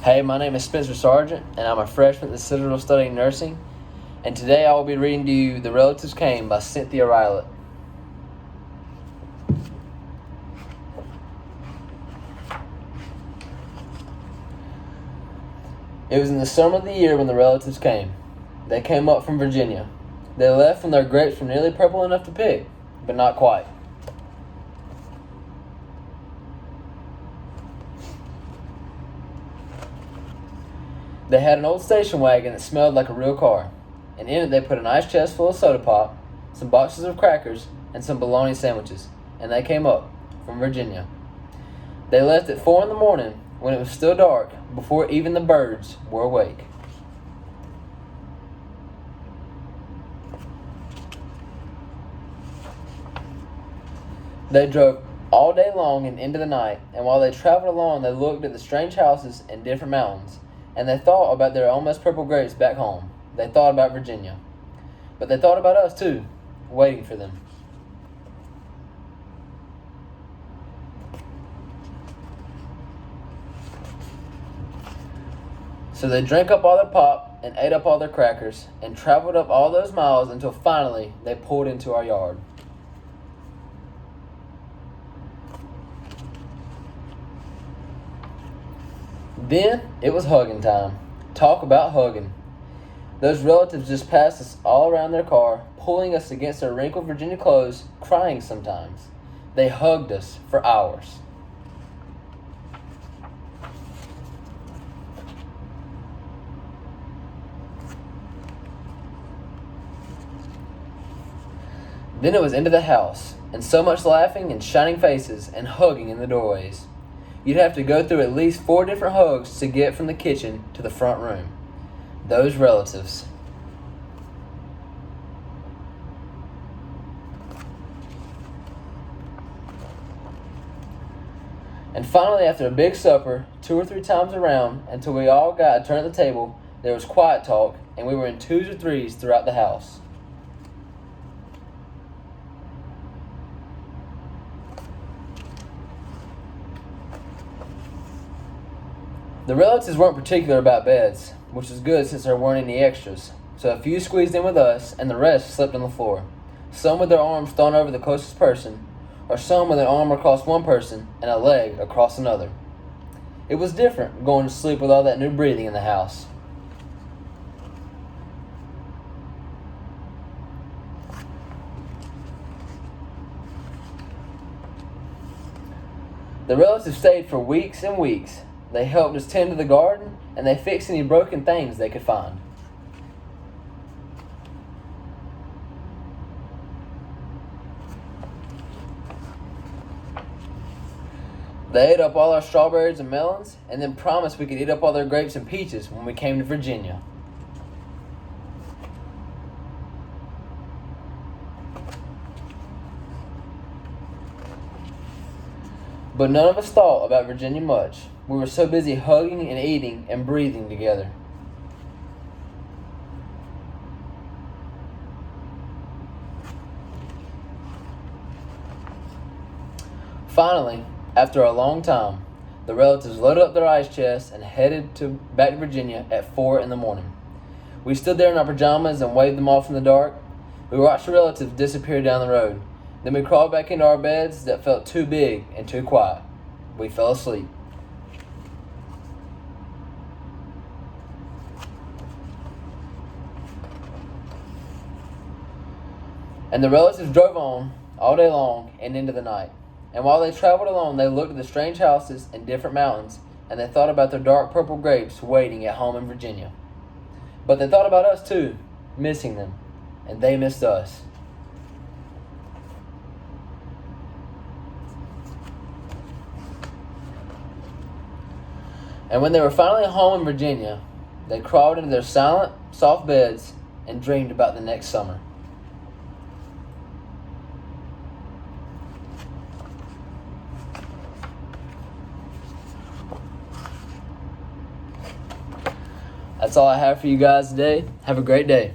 Hey, my name is Spencer Sargent, and I'm a freshman at the Citadel studying nursing. And today I will be reading to you The Relatives Came by Cynthia Rylant. It was in the summer of the year when the relatives came. They came up from Virginia. They left when their grapes were nearly purple enough to pick, but not quite. They had an old station wagon that smelled like a real car, and in it they put an ice chest full of soda pop, some boxes of crackers, and some bologna sandwiches, and they came up from Virginia. They left at 4 a.m. when it was still dark, before even the birds were awake. They drove all day long and into the night, and while they traveled along, they looked at the strange houses and different mountains, and they thought about their almost purple grapes back home. They thought about Virginia. But they thought about us too, waiting for them. So they drank up all their pop and ate up all their crackers and traveled up all those miles until finally they pulled into our yard. Then it was hugging time. Talk about hugging. Those relatives just passed us all around their car, pulling us against their wrinkled Virginia clothes, crying sometimes. They hugged us for hours. Then it was into the house, and so much laughing and shining faces and hugging in the doorways. You'd have to go through at least 4 different hugs to get from the kitchen to the front room. Those relatives. And finally, after a big supper, 2 or 3 times around, until we all got a turn at the table, there was quiet talk, and we were in 2s or 3s throughout the house. The relatives weren't particular about beds, which was good since there weren't any extras, so a few squeezed in with us, and the rest slept on the floor. Some with their arms thrown over the closest person, or some with an arm across one person and a leg across another. It was different going to sleep with all that new breathing in the house. The relatives stayed for weeks and weeks. They helped us tend to the garden, and they fixed any broken things they could find. They ate up all our strawberries and melons, and then promised we could eat up all their grapes and peaches when we came to Virginia. But none of us thought about Virginia much. We were so busy hugging and eating and breathing together. Finally, after a long time, the relatives loaded up their ice chests and headed back to Virginia at 4 a.m. We stood there in our pajamas and waved them off in the dark. We watched the relatives disappear down the road. Then we crawled back into our beds that felt too big and too quiet. We fell asleep. And the relatives drove on all day long and into the night. And while they traveled along, they looked at the strange houses and different mountains, and they thought about their dark purple grapes waiting at home in Virginia. But they thought about us too, missing them, and they missed us. And when they were finally home in Virginia, they crawled into their silent, soft beds and dreamed about the next summer. That's all I have for you guys today. Have a great day.